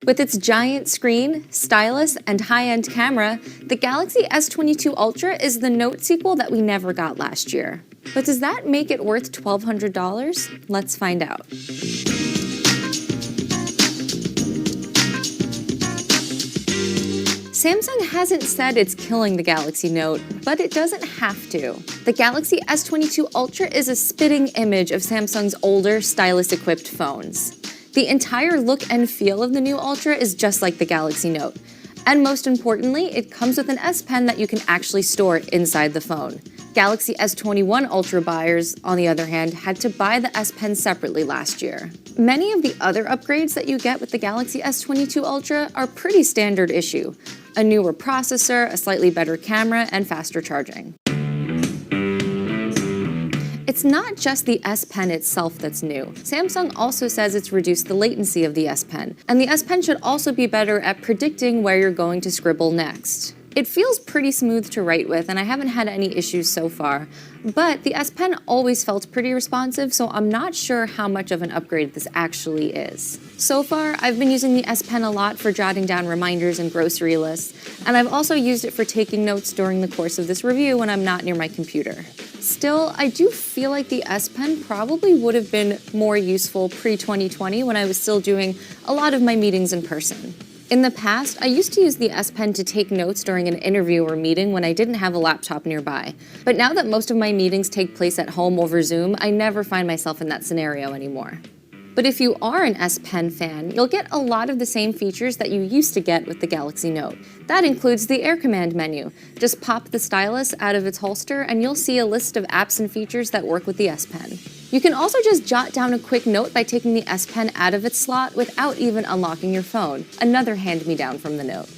With its giant screen, stylus, and high-end camera, the Galaxy S22 Ultra is the Note sequel that we never got last year. But does that make it worth $1,200? Let's find out. Samsung hasn't said it's killing the Galaxy Note, but it doesn't have to. The Galaxy S22 Ultra is a spitting image of Samsung's older, stylus-equipped phones. The entire look and feel of the new Ultra is just like the Galaxy Note. And most importantly, it comes with an S Pen that you can actually store inside the phone. Galaxy S21 Ultra buyers, on the other hand, had to buy the S Pen separately last year. Many of the other upgrades that you get with the Galaxy S22 Ultra are pretty standard issue. A newer processor, a slightly better camera, and faster charging. It's not just the S Pen itself that's new. Samsung also says it's reduced the latency of the S Pen, and the S Pen should also be better at predicting where you're going to scribble next. It feels pretty smooth to write with, and I haven't had any issues so far, but the S Pen always felt pretty responsive, so I'm not sure how much of an upgrade this actually is. So far, I've been using the S Pen a lot for jotting down reminders and grocery lists, and I've also used it for taking notes during the course of this review when I'm not near my computer. Still, I do feel like the S Pen probably would have been more useful pre-2020 when I was still doing a lot of my meetings in person. In the past, I used to use the S Pen to take notes during an interview or meeting when I didn't have a laptop nearby. But now that most of my meetings take place at home over Zoom, I never find myself in that scenario anymore. But if you are an S Pen fan, you'll get a lot of the same features that you used to get with the Galaxy Note. That includes the Air Command menu. Just pop the stylus out of its holster and you'll see a list of apps and features that work with the S Pen. You can also just jot down a quick note by taking the S Pen out of its slot without even unlocking your phone. Another hand-me-down from the Note.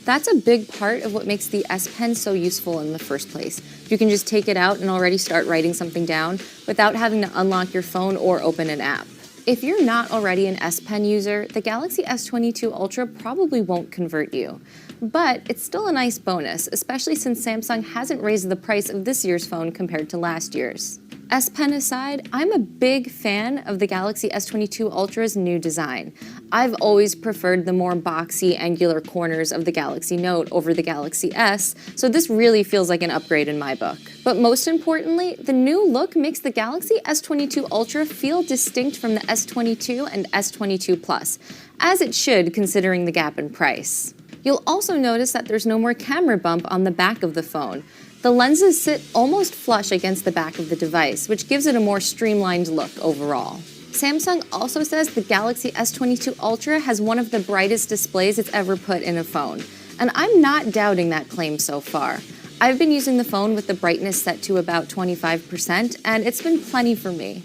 That's a big part of what makes the S Pen so useful in the first place. You can just take it out and already start writing something down without having to unlock your phone or open an app. If you're not already an S Pen user, the Galaxy S22 Ultra probably won't convert you. But it's still a nice bonus, especially since Samsung hasn't raised the price of this year's phone compared to last year's. S Pen aside, I'm a big fan of the Galaxy S22 Ultra's new design. I've always preferred the more boxy, angular corners of the Galaxy Note over the Galaxy S, so this really feels like an upgrade in my book. But most importantly, the new look makes the Galaxy S22 Ultra feel distinct from the S22 and S22 Plus, as it should considering the gap in price. You'll also notice that there's no more camera bump on the back of the phone. The lenses sit almost flush against the back of the device, which gives it a more streamlined look overall. Samsung also says the Galaxy S22 Ultra has one of the brightest displays it's ever put in a phone, and I'm not doubting that claim so far. I've been using the phone with the brightness set to about 25%, and it's been plenty for me.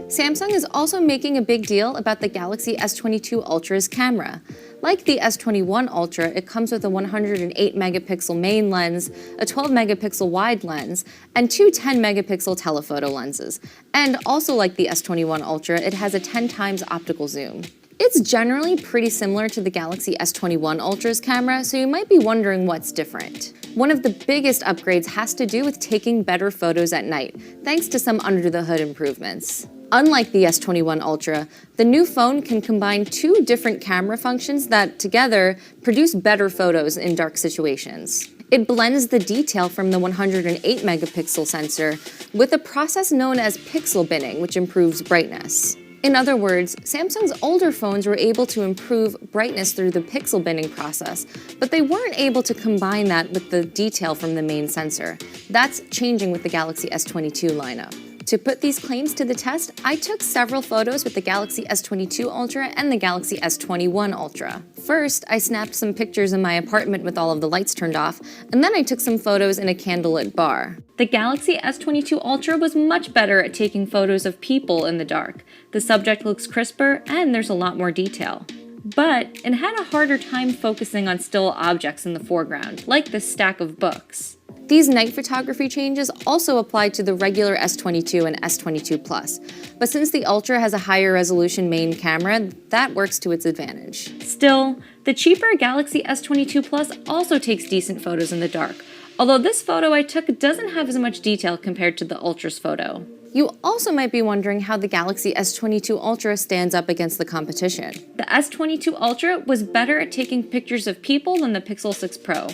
Samsung is also making a big deal about the Galaxy S22 Ultra's camera. Like the S21 Ultra, it comes with a 108-megapixel main lens, a 12-megapixel wide lens, and two 10-megapixel telephoto lenses. And also like the S21 Ultra, it has a 10 times optical zoom. It's generally pretty similar to the Galaxy S21 Ultra's camera, so you might be wondering what's different. One of the biggest upgrades has to do with taking better photos at night, thanks to some under-the-hood improvements. Unlike the S21 Ultra, the new phone can combine two different camera functions that, together, produce better photos in dark situations. It blends the detail from the 108-megapixel sensor with a process known as pixel binning, which improves brightness. In other words, Samsung's older phones were able to improve brightness through the pixel binning process, but they weren't able to combine that with the detail from the main sensor. That's changing with the Galaxy S22 lineup. To put these claims to the test, I took several photos with the Galaxy S22 Ultra and the Galaxy S21 Ultra. First, I snapped some pictures in my apartment with all of the lights turned off, and then I took some photos in a candlelit bar. The Galaxy S22 Ultra was much better at taking photos of people in the dark. The subject looks crisper, and there's a lot more detail. But it had a harder time focusing on still objects in the foreground, like this stack of books. These night photography changes also apply to the regular S22 and S22 Plus, but since the Ultra has a higher resolution main camera, that works to its advantage. Still, the cheaper Galaxy S22 Plus also takes decent photos in the dark, although this photo I took doesn't have as much detail compared to the Ultra's photo. You also might be wondering how the Galaxy S22 Ultra stands up against the competition. The S22 Ultra was better at taking pictures of people than the Pixel 6 Pro,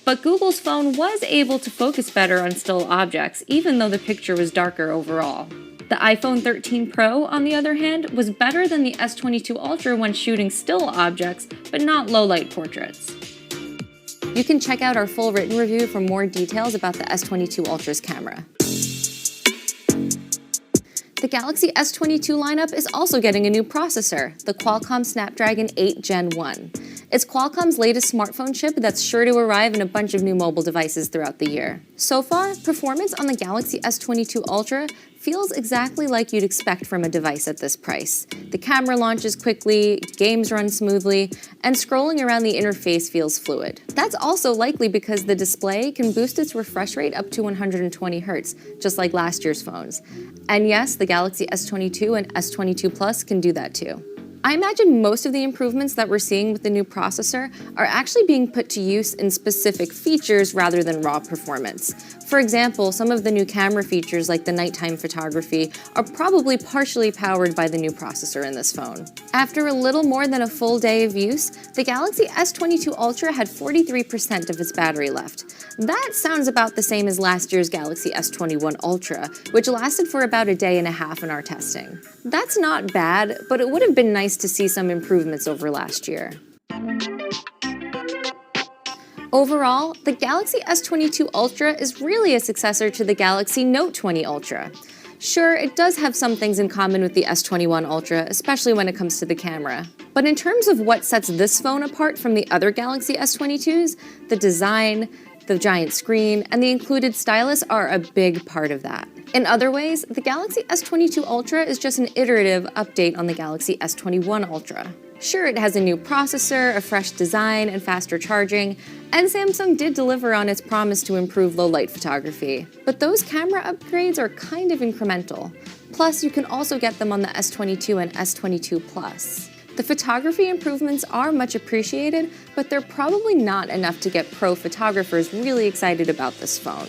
but Google's phone was able to focus better on still objects, even though the picture was darker overall. The iPhone 13 Pro, on the other hand, was better than the S22 Ultra when shooting still objects, but not low-light portraits. You can check out our full written review for more details about the S22 Ultra's camera. The Galaxy S22 lineup is also getting a new processor, the Qualcomm Snapdragon 8 Gen 1. It's Qualcomm's latest smartphone chip that's sure to arrive in a bunch of new mobile devices throughout the year. So far, performance on the Galaxy S22 Ultra feels exactly like you'd expect from a device at this price. The camera launches quickly, games run smoothly, and scrolling around the interface feels fluid. That's also likely because the display can boost its refresh rate up to 120 Hz, just like last year's phones. And yes, the Galaxy S22 and S22 Plus can do that too. I imagine most of the improvements that we're seeing with the new processor are actually being put to use in specific features rather than raw performance. For example, some of the new camera features like the nighttime photography are probably partially powered by the new processor in this phone. After a little more than a full day of use, the Galaxy S22 Ultra had 43% of its battery left. That sounds about the same as last year's Galaxy S21 Ultra, which lasted for about a day and a half in our testing. That's not bad, but it would have been nice to see some improvements over last year. Overall, the Galaxy S22 Ultra is really a successor to the Galaxy Note 20 Ultra. Sure, it does have some things in common with the S21 Ultra, especially when it comes to the camera. But in terms of what sets this phone apart from the other Galaxy S22s, the design, the giant screen, and the included stylus are a big part of that. In other ways, the Galaxy S22 Ultra is just an iterative update on the Galaxy S21 Ultra. Sure, it has a new processor, a fresh design, and faster charging, and Samsung did deliver on its promise to improve low-light photography. But those camera upgrades are kind of incremental. Plus, you can also get them on the S22 and S22 Plus. The photography improvements are much appreciated, but they're probably not enough to get pro photographers really excited about this phone.